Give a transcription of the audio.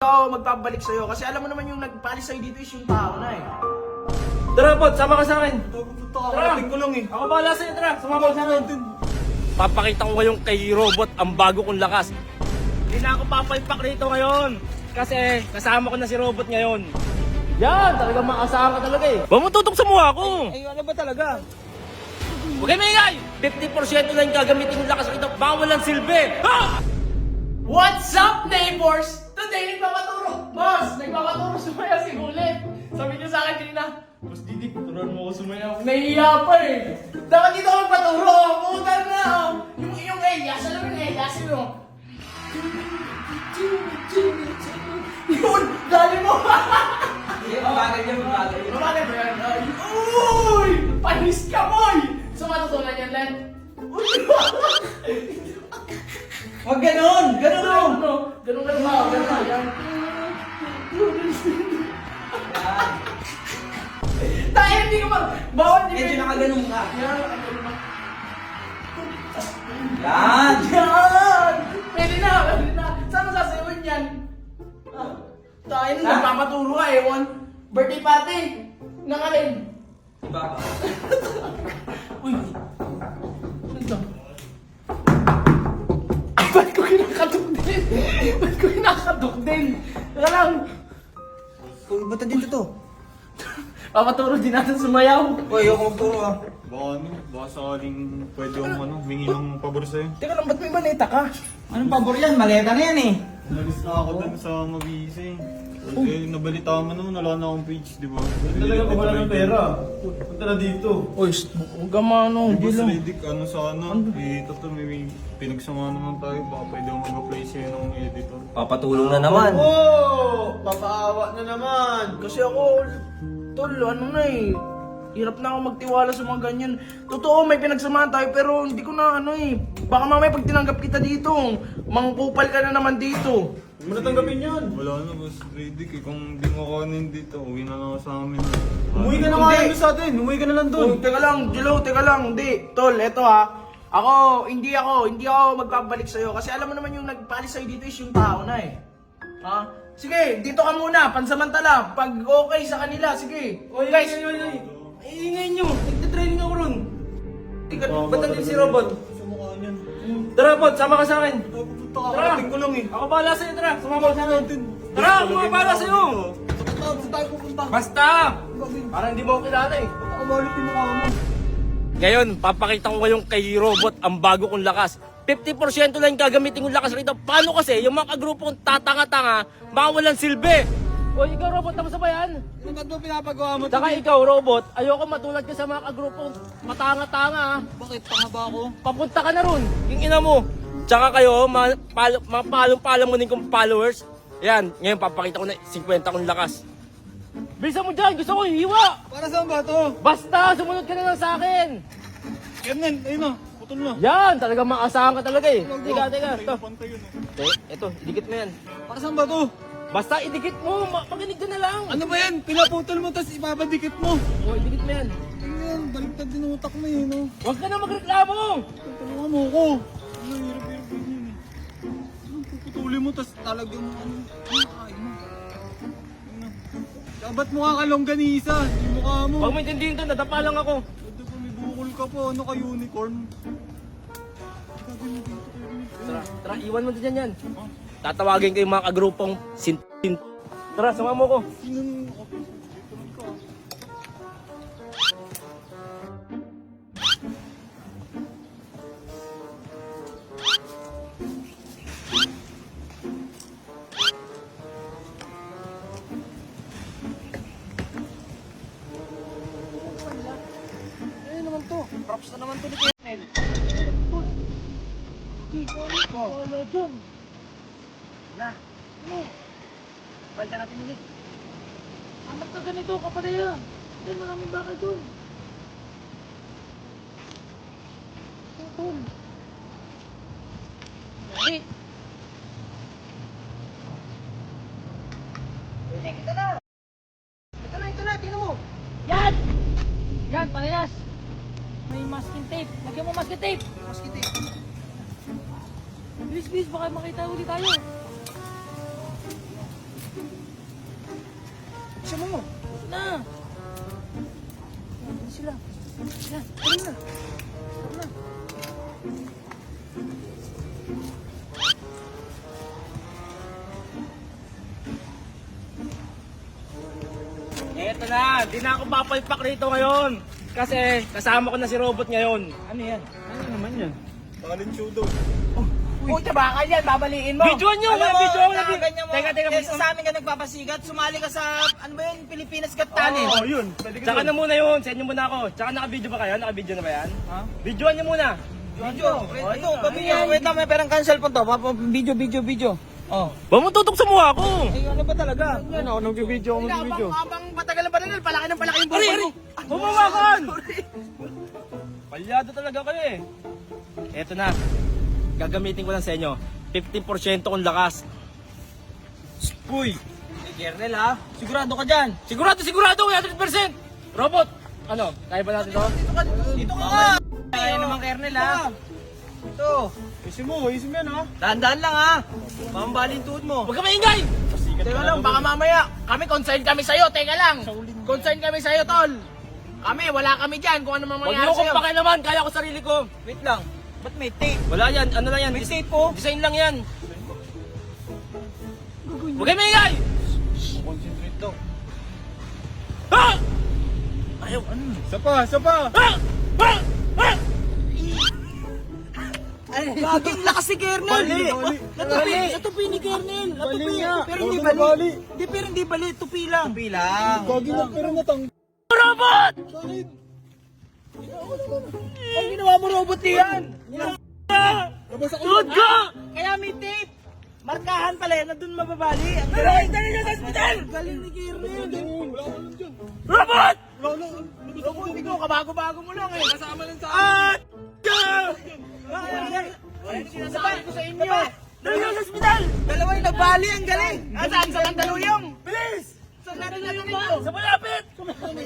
ako magpapabalik sa'yo kasi alam mo naman yung nagpalis sa'yo dito is yung tao na eh. Tara, Pod, sama ka sa akin. Tara, ko lang eh. Ako bahala sa'yo, tara. Sumama ka sa akin. Papakita ko ngayong kay Robot ang bago kong lakas. Hindi na ako papalpak rito ngayon. Kasi kasama ko na si Robot ngayon. Yan, talagang makasama ka talaga eh. Huwag mo tutok sa mukha ko. Ay, ano ba talaga? Huwag kayo maingay. 50% lang gagamitin yung lakas rito. Baka walang silbi. Ha! What's up, neighbors? Today, nagpapaturo. Boss, nagpapaturo sumaya si Bullet. Sabi niyo sa akin kanina, Boss Didi, turuan mo ako sumayaw. Nahiya pa eh. Dapat dito ako magpaturo. Puta na. Yung Elias, alam mo yung Elias, yun o. Yun, dali mo. Mabagal yan, mabagal yan. Mabagal ba yan? Uy! Panis ka, boy! So, matutunan yan, Len? Uy! Huwag ganon! Ganon mo! Ganun lang ba? Ganun lang yan. Tayo, hindi ka mag... Bawal di Medyo nakaganon ka. Yan. Yan! Yan! Pwede na, pwede na. Saan mo sasayawan yan? Tayo na, nagpapaturo ka, ewan. Birthday party. Nang alin? Iba ka. Uy! Ano ito? Ay, ba't ko kinakatok din? Ba't ko kinakatok din? Teka lang. Uy, ba't dito to? Papaturo din natin sumayaw. Uy, ako magturo ah. Baka sakaling pwede akong humingi ng pabor sa'yo. Teka lang, ba't may maneta ka? Anong pabor yan? Maleta na yan eh. Nalis na ako dun sa Mabisi. Eh, nabalita mo naman, wala na akong page, di ba? Talaga pa wala ng pera. Punta na dito. Uy, huwag ka mano. Hindi Boss lang. Riddick, ano sana? Eh, ito may pinagsama naman tayo. Baka pwede akong mag-apply sa'yo ng editor. Papatulong na naman. Oh! Papaawa na naman. Kasi ako, tol, ano na eh. Hirap na ako magtiwala sa mga ganyan. Totoo, may pinagsamahan tayo pero hindi ko na ano eh. Baka mamaya pag tinanggap kita dito, mangkupal ka na naman dito. Huwag mo natanggapin yan. Wala na, Boss Riddick. Kung di mo kanin dito, uwi na lang ako sa amin. Umuwi ka na nga lang sa atin. Umuwi ka na lang doon. Oh, teka lang, Jilo, teka lang. Hindi, tol, eto ha. Hindi ako magpapabalik sa'yo kasi alam mo naman yung nagpalis sa'yo dito is yung tao na eh. Ha? Sige, dito ka muna, pansamantala. Pag okay sa kanila, sige. Oy, Guys, ingay nyo. Nagtitraining ako ron. ba't nandun si Robot? Sa mukha niyan. Tara, Pod, sama ka sa akin. Tara! ko lang eh. Ako bahala sa'yo, tara. Sumama ka sa akin. Tara, ako bahala sa'yo. Saan tayo pupunta? Basta! Parang hindi mo ako kilala eh. Nakabalit yung mukha mo. Ngayon, papakita ko ngayong kay Robot ang bago kong lakas. 50% lang gagamitin yung lakas rito. Paano kasi yung mga kagrupong tatanga-tanga, baka walang silbi. O ikaw, Robot, tapos ba yan? Ano ba pinapagawa mo? Saka ikaw, Robot, ayoko matulad ka sa mga kagrupong matanga-tanga. Bakit? Tanga ba ako? Papunta ka na ron, yung ina mo. Tsaka kayo, mga palong-palamunin kong followers. Yan, ngayon papakita ko na 50 kong lakas. Bisa mo dyan, gusto ko hiwa. Para saan ba to? Basta, sumunod ka na lang sa akin. Kernen, ayun na. Putol na. Yan, talagang maasahan ka talaga eh. Teka, ito. Pantay yun Ito, idikit mo yan. Para saan ba to? Basta idikit mo, makinig ka na lang. Ano ba yan? Pinaputol mo tapos ipapadikit mo. O, idikit mo yan. Ano yan? Baliktad din ang utak mo eh, no? Huwag ka na magreklamo. Tulungan mo ko. Ano, hirap-hirap din yun eh. Ano, puputulin mo tapos talagang ano kain mo. Ano? Dapat mukha ka longganisa, hindi mukha mo. Huwag mo intindihin to, nadapa lang ako. Pwede pa may bukol ka po, ano ka unicorn? Tara, iwan mo dyan yan. Tatawagin ko yung mga kagrupong sin. Tara, sama mo ko. Sinong... Ayun naman to. Props na naman to ni Kennel. Wala dyan. Na. Ano? Balta natin ulit. Anak na ganito, kapataya. Dahil maraming bakal doon. Tungkol. Dali. Pwede, kita na. Ito na, tingnan mo. Yan! Yan, parehas. May masking tape. Lagyan mo masking tape. Masking tape. Bilis, baka makita ulit tayo. Bilisan mo. Na! Sila. Yan, tara na. Eto na, di na ako papalpak rito ngayon. Kasi kasama ko na si Robot ngayon. Ano yan? Ano naman yan? Balinsudo. Puta baka yan, babaliin mo. Videoan nyo! Alam mo, Videoan nyo! nakaganyan mo. Teka, Kesa sa amin ka nagpapasigat, sumali ka sa, ano ba yun, Pilipinas Got Talent. Oo, yun. Pwede ka Tsaka doon. na muna yun, send nyo muna ako. Tsaka naka-video ba kayo? Naka-video na ba yan? Ha? Videoan nyo muna. Video. Ito, video. Wait lang, may perang cancel po to. Video. Oh. Ba mo tutok sa mukha ko? Ay, ano ba talaga? Ano, nag-video ako, nag-video. Habang patagal na patagal, palaki ng palaki yung Ari, buko ari! mo. Bumawakan! Palyado talaga kayo eh. Eto na. Gagamitin ko lang sa inyo. 50% kung lakas. Uy! Kernel ha? Sigurado ka dyan? Sigurado, 100%! Robot! Ano, kaya ba natin to? Dito ka nga! Kaya naman Kernel ha? Ito. Isin mo yan ha. Dahan-dahan lang ha. Mambalin tuhod mo. Huwag ka maingay! Teka lang, baka mamaya, kami concerned kami sa'yo, teka lang. Concerned kami sa'yo, tol. Kami, wala kami dyan kung ano Huwag mangyayari niyo akong sa'yo. pakialaman, kaya ko sarili ko. Wait lang. Ba't may tape? Wala yan, ano lang yan. May tape po. Design lang yan. Huwag kayo maingay! Concentrate daw. Ha! Ayaw, ano? Isa pa. Ha! Ha! Ha! Laging lakas si Kernel. Bali. Natupi ni Kernel. Bali Natupi. nga. Pero hindi Huwag na bali. bali. Hindi, pero hindi bali. Tupi lang. Tupi lang. Gagi na pero natang... Robot! Ang ginawa mo robot yan. Tuhod ka! Kaya may tape. Markahan pala yan. Nandun mababali. Ang galing. Dali niyo sa ospital! Galing ni Kernel. Wala ko lang dyan. Robot! Ako, hindi ko, kabago-bago mo lang eh. Kasama lang sa Ah! sinasabi ko sa inyo. Dali niyo sa ospital! Dalawa yung nabali. Ang galing. Saan sa Mandaluyong? Bilis! Saan natin natin ito? Sa malapit!